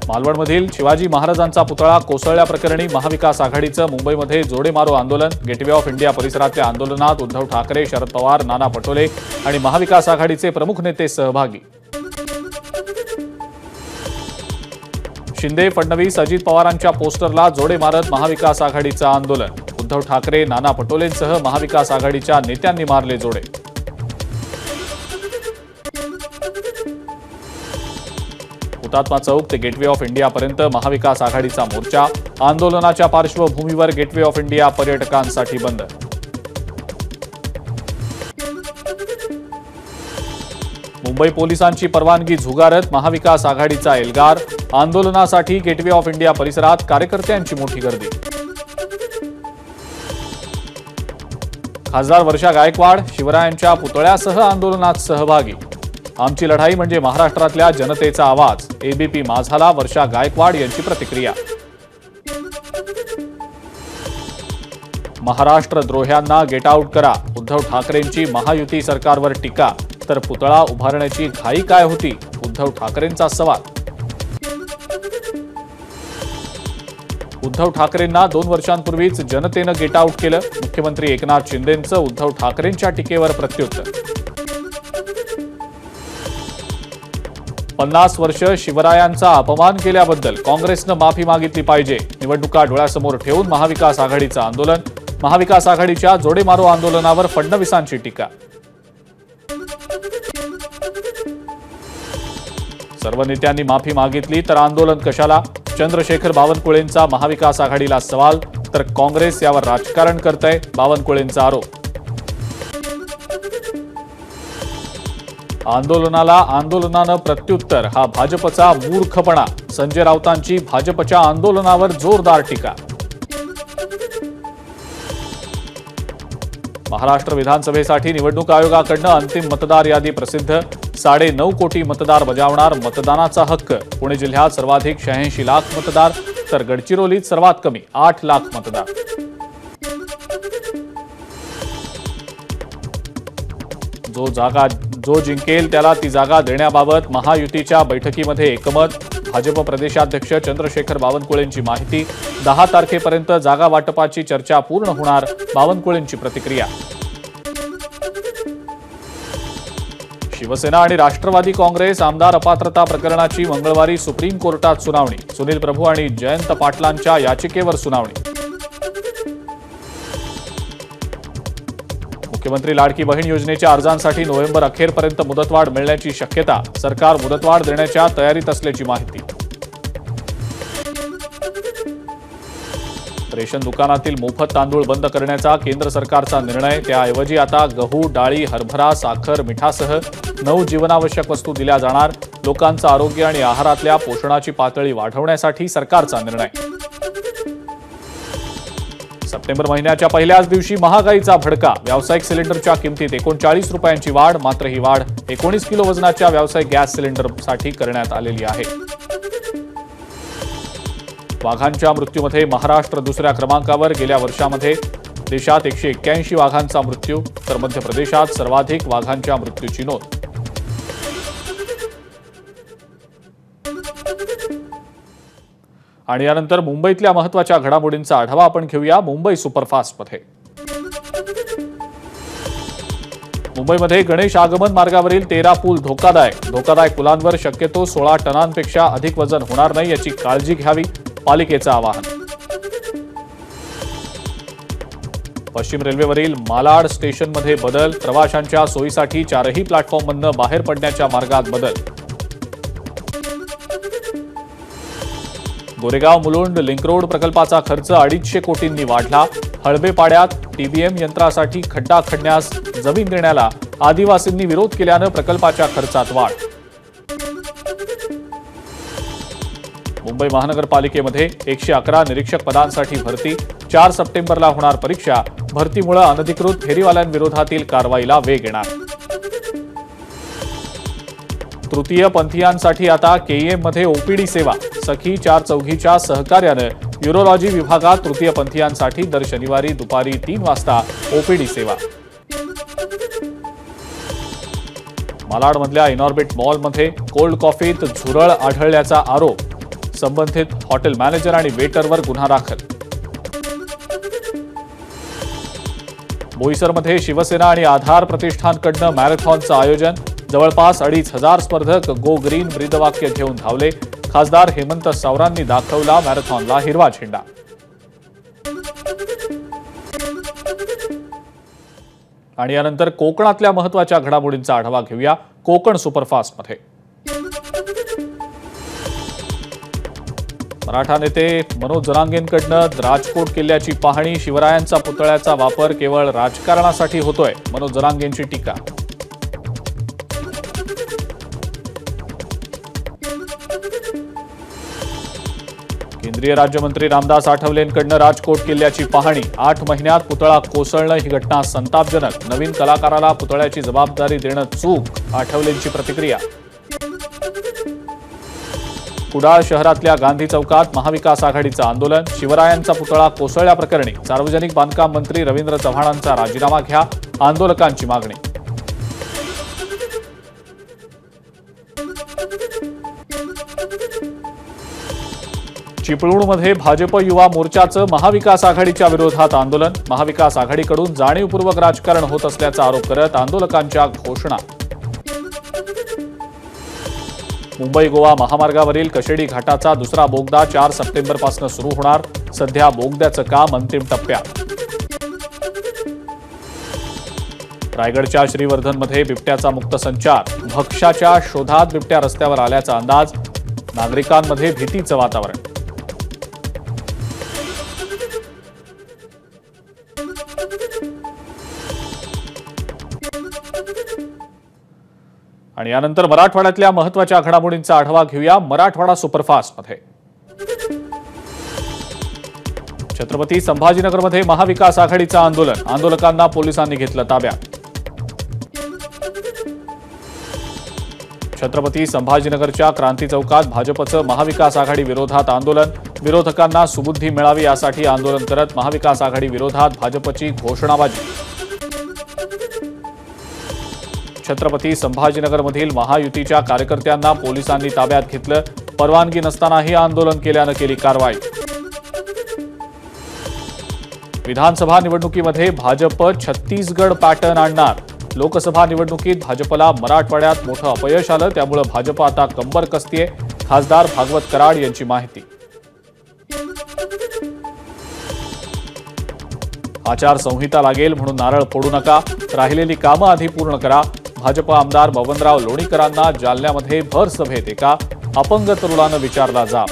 मालवणमधील शिवाजी महाराजांचा पुतळा कोसळल्याप्रकरणी महाविकास आघाडीचं मुंबईमध्ये जोडेमारो आंदोलन। गेटवे ऑफ इंडिया परिसरातल्या आंदोलनात उद्धव ठाकरे, शरद पवार, नाना पटोले आणि महाविकास आघाडीचे प्रमुख नेते सहभागी। शिंदे, फडणवीस, अजित पवारांच्या पोस्टरला जोडे मारत महाविकास आघाडीचं आंदोलन। उद्धव ठाकरे, नाना पटोलेंसह महाविकास आघाडीच्या नेत्यांनी मारले जोडे। हुतात्मा चौक ते गेटवे ऑफ इंडियापर्यंत महाविकास आघाडीचा मोर्चा। आंदोलनाच्या पार्श्वभूमीवर गेटवे ऑफ इंडिया पर्यटकांसाठी बंद। मुंबई पोलिसांची परवानगी झुगारत महाविकास आघाडीचा एल्गार। आंदोलनासाठी गेटवे ऑफ इंडिया परिसरात कार्यकर्त्यांची मोठी गर्दी। खासदार वर्षा गायकवाड शिवरायांच्या पुतळ्यासह आंदोलनात सहभागी। आमची लढाई म्हणजे महाराष्ट्रातल्या जनतेचा आवाज। एबीपी माझाला वर्षा गायकवाड यांची प्रतिक्रिया। महाराष्ट्र द्रोह्यांना गेट आउट करा, उद्धव ठाकरेंची महायुती सरकारवर टीका। तर पुतळा उभारण्याची घाई काय होती, उद्धव ठाकरेंचा सवाल। उद्धव ठाकरेंना 2 वर्षांपूर्वीच जनतेनं गेट आउट केलं। मुख्यमंत्री एकनाथ शिंदेंचं उद्धव ठाकरेंच्या टीकेवर प्रत्युत्तर। 50 वर्ष शिवरायांचा अपमान केल्याबद्दल काँग्रेसनं माफी मागितली पाहिजे। निवडणुका डोळ्यासमोर ठेवून महाविकास आघाडीचं आंदोलन। महाविकास आघाडीच्या जोडेमारो आंदोलनावर फडणवीसांची टीका। सर्व नेत्यांनी माफी मागितली तर आंदोलन कशाला, चंद्रशेखर बावनकुळेंचा महाविकास आघाडीला सवाल। तर काँग्रेस यावर राजकारण करतंय, बावनकुळेंचा आरोप। आंदोलनानं प्रत्युत्तर हा भाजपचा मूर्खपणा। संजय राऊतांची भाजपच्या आंदोलनावर जोरदार टीका। महाराष्ट्र विधानसभेसाठी निवडणूक आयोगाकडून अंतिम मतदार यादी प्रसिद्ध। 9.5 कोटी मतदार बजावणार मतदानाचा हक्क। पुणे जिल्ह्यात सर्वाधिक 86 लाख मतदार, तर गडचिरोलीत सर्वात कमी 8 लाख मतदार। जो जिंकेल त्याला ती जागा देण्याबाबत महायुतीच्या बैठकीमध्ये एकमत। भाजप प्रदेशाध्यक्ष चंद्रशेखर बावनकुळेंची माहिती। 10 तारखेपर्यंत जागा वाटपाची चर्चा पूर्ण होणार, बावनकुळेंची प्रतिक्रिया। शिवसेना आणि राष्ट्रवादी काँग्रेस आमदार अपात्रता प्रकरणाची मंगळवारी सुप्रीम कोर्टात सुनावणी। सुनील प्रभू आणि जयंत पाटलांच्या याचिकेवर सुनावणी। मुख्यमंत्री लाडकी बहीण योजनेच्या अर्जांसाठी नोव्हेंबर अखेरपर्यंत मुदतवाढ मिळण्याची शक्यता। सरकार मुदतवाढ देण्याच्या तयारीत असल्याची माहिती। रेशन दुकानातील मोफत तांदूळ बंद करण्याचा केंद्र सरकारचा निर्णय। त्याऐवजी आता गहू, डाळी, हरभरा, साखर, मिठासह 9 जीवनावश्यक वस्तू दिल्या जाणार। लोकांचं आरोग्य आणि आहारातल्या पोषणाची पातळी वाढवण्यासाठी सरकारचा निर्णय। सप्टेंबर महिन्याच्या पहिल्याच दिवशी महागाईचा भडका। व्यावसायिक सिलेंडरच्या किमतीत 39 रुपयांची वाढ। मात्र ही वाढ 19 किलो वजनाच्या व्यावसायिक गॅस सिलेंडरसाठी करण्यात आलेली आहे। वाघांच्या मृत्यूमध्ये महाराष्ट्र दुसऱ्या क्रमांकावर। गेल्या वर्षामध्ये देशात 181 वाघांचा मृत्यू, तर मध्य प्रदेशात सर्वाधिक वाघांच्या मृत्यूची नोंद। आणि यानंतर मुंबईतल्या महत्त्वाच्या घडामोडींचा आढावा आपण घेऊया मुंबई सुपरफास्टमध्ये। मुंबईमध्ये गणेश आगमन मार्गावरील 13 पूल धोकादायक पुलांवर शक्यतो 16 टनांपेक्षा अधिक वजन होणार नाही याची काळजी घ्यावी, पालिकेचं आवाहन। पश्चिम रेल्वेवरील मालाड स्टेशनमध्ये बदल। प्रवाशांच्या सोयीसाठी 4ही प्लॅटफॉर्ममधून बाहेर पडण्याच्या मार्गात बदल। गोरेगाव मुलुंड लिंक रोड प्रकल्पाचा खर्च 250 कोटींनी वाढला। हळबेपाड्यात टीबीएम यंत्रासाठी खड्डा खणण्यास जमीन देण्याला आदिवासींनी विरोध केल्यानं प्रकल्पाच्या खर्चात वाढ। मुंबई महानगरपालिकेमध्ये 111 निरीक्षक पदांसाठी भरती। 4 सप्टेंबरला होणार परीक्षा। भरतीमुळे अनधिकृत फेरीवाल्यांविरोधातील कारवाईला वेग येणार। तृतीय पंथीयांसाठी आता केईएममध्ये ओपीडी सेवा। सखी 4 चौघीच्या सहकार्यानं न्यूरोलॉजी विभागात तृतीय पंथीयांसाठी दर शनिवारी दुपारी 3 वाजता ओपीडी सेवा। मालाडमधल्या इनॉर्बिट मॉलमध्ये कोल्ड कॉफीत झुरळ आढळल्याचा आरोप। संबंधित हॉटेल मॅनेजर आणि वेटरवर गुन्हा दाखल. बोईसरमध्ये शिवसेना आणि आधार प्रतिष्ठानकडनं मॅरेथॉनचं आयोजन. जवळपास 2,500 स्पर्धक गो ग्रीन ब्रीदवाक्य घेऊन धावले. खासदार हेमंत सावरांनी दाखवला मॅरेथॉनला हिरवा झेंडा. आणि यानंतर कोकणातल्या महत्त्वाच्या घडामोडींचा आढावा घेऊया कोकण सुपरफास्टमध्ये. मराठा नेते मनोज जरांगेंकडनं राजकोट किल्ल्याची पाहणी. शिवरायांचा पुतळ्याचा वापर केवळ राजकारणासाठी होतोय, मनोज जरांगेंची टीका. केंद्रीय राज्यमंत्री रामदास आठवलेंकडनं राजकोट किल्ल्याची पाहणी. 8 महिन्यात पुतळा कोसळणं ही घटना संतापजनक. नवीन कलाकाराला पुतळ्याची जबाबदारी देणं चूक, आठवलेंची प्रतिक्रिया. कुडाळ शहरातल्या गांधी चौकात महाविकास आघाडीचं आंदोलन. शिवरायांचा पुतळा कोसळल्याप्रकरणी सार्वजनिक बांधकाम मंत्री रवींद्र चव्हाणांचा राजीनामा घ्या, आंदोलकांची मागणी. चिपळूणमध्ये भाजप युवा मोर्चाचं महाविकास आघाडीच्या विरोधात आंदोलन. महाविकास आघाडीकडून जाणीवपूर्वक राजकारण होत असल्याचा आरोप करत आंदोलकांच्या घोषणा. मुंबई गोवा महामार्गावरील कशेडी घाटाचा दुसरा बोगदा 4 सप्टेंबरपासून सुरू होणार. सध्या बोगद्याचं काम अंतिम टप्प्यात. रायगडच्या श्रीवर्धनमध्ये बिबट्याचा मुक्त संचार. भक्ष्याच्या शोधात बिबट्या रस्त्यावर आल्याचा अंदाज. नागरिकांमध्ये भीतीचं वातावरण. आणि यानंतर मराठवाड्यातल्या महत्त्वाच्या घडामोडींचा आढावा घेऊया मराठवाडा सुपरफास्टमध्ये. छत्रपती संभाजीनगरमध्ये महाविकास आघाडीचं आंदोलन. आंदोलकांना पोलिसांनी घेतलं ताब्यात. छत्रपती संभाजीनगरच्या क्रांती चौकात भाजपचं महाविकास आघाडी विरोधात आंदोलन. विरोधकांना सुबुद्धी मिळावी यासाठी आंदोलन करत महाविकास आघाडी विरोधात भाजपची घोषणाबाजी. छत्रपती संभाजीनगरमधील महायुतीच्या कार्यकर्त्यांना पोलिसांनी ताब्यात घेतलं. परवानगी नसतानाही आंदोलन केल्यानं केली कारवाई. विधानसभा निवडणुकीमध्ये भाजप छत्तीसगड पॅटर्न आणणार. लोकसभा निवडणुकीत भाजपला मराठवाड्यात मोठं अपयश आलं, त्यामुळे भाजप आता कंबर कसतीये. खासदार भागवत कराड यांची माहिती. आचारसंहिता लागेल म्हणून नारळ फोडू नका, राहिलेली कामं आधी पूर्ण करा. भाजप आमदार बबनराव लोणीकरांना जालन्यामध्ये भर सभेत एका अपंग तरुणानं विचारला जाब.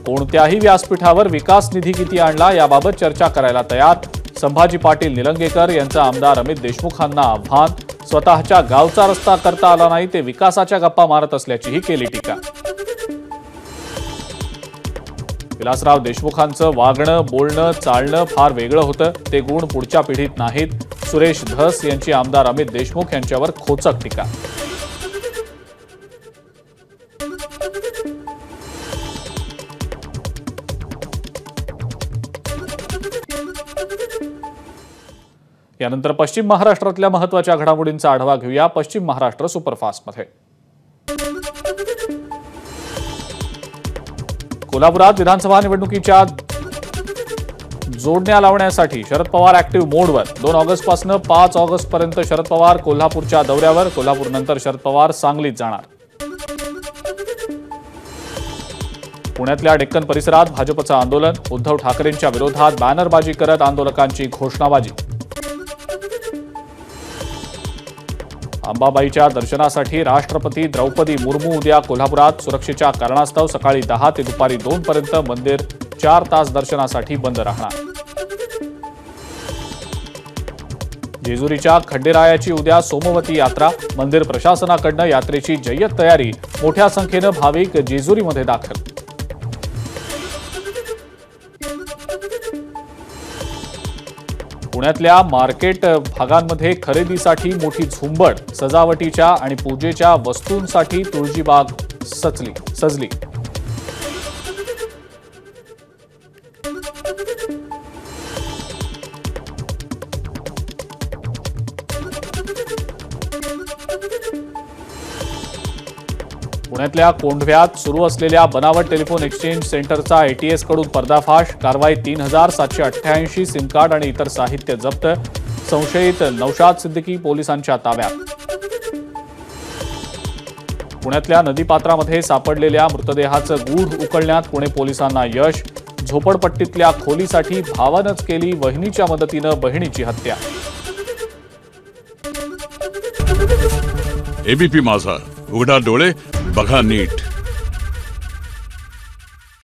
कोणत्याही व्यासपीठावर विकास निधी किती आणला याबाबत चर्चा करायला तयार. संभाजी पाटील निलंगेकर यांचं आमदार अमित देशमुखांना आव्हान. स्वतःच्या गावचा रस्ता करता आला नाही ते विकासाच्या गप्पा मारत असल्याचीही केली टीका. विलासराव देशमुखांचं वागणं, बोलणं, चालणं फार वेगळं होतं. ते गुण पुढच्या पिढीत नाहीत. सुरेश धस यांची आमदार अमित देशमुख यांच्यावर खोचक टीका. यानंतर पश्चिम महाराष्ट्रातल्या महत्त्वाच्या घडामोडींचा आढावा घेऊया पश्चिम महाराष्ट्र सुपरफास्टमध्ये. कोल्हापुरात विधानसभा निवडणुकीच्या जोडण्या लावण्यासाठी शरद पवार ऍक्टिव्ह मोडवर. 2 ऑगस्टपासून 5 ऑगस्टपर्यंत शरद पवार कोल्हापूरच्या दौऱ्यावर. कोल्हापूरनंतर शरद पवार सांगलीत जाणार. पुण्यातल्या डेक्कन परिसरात भाजपचं आंदोलन. उद्धव ठाकरेंच्या विरोधात बॅनरबाजी करत आंदोलकांची घोषणाबाजी. अंबाबाईच्या दर्शनासाठी राष्ट्रपती द्रौपदी मुर्मू उद्या कोल्हापुरात. सुरक्षेच्या कारणास्तव सकाळी 10 ते दुपारी 2 पर्यंत मंदिर 4 तास दर्शनासाठी बंद राहणार. जेजुरीच्या खंडेरायाची उद्या सोमवती यात्रा. मंदिर प्रशासनाकडनं यात्रेची जय्यत तयारी. मोठ्या संख्येनं भाविक जेजुरीमध्ये दाखल. पुण्यातल्या मार्केट भागांमध्ये खरेदीसाठी मोठी झुंबड. सजावटीच्या आणि पूजेच्या वस्तूंसाठी तुळजीबाग सजली. पुण्यातल्या कोंढव्यात सुरू असलेल्या बनावट टेलिफोन एक्सचेंज सेंटरचा एटीएस कडून पर्दाफाश. कारवाई 3788 सिम कार्ड आणि इतर साहित्य जप्त. संशयित नौशाद सिद्दीकी पोलिसांच्या ताब्यात. पुण्यातल्या नदीपात्रामध्ये सापडलेल्या मृतदेहाचं गूढ उकलण्यात पुणे पोलिसांना यश. झोपडपट्टीतल्या खोलीसाठी भावानंच केली वहिनीच्या मदतीनं बहिणीची हत्या. एबीपी माझा, उघडा डोळे बघा नीट.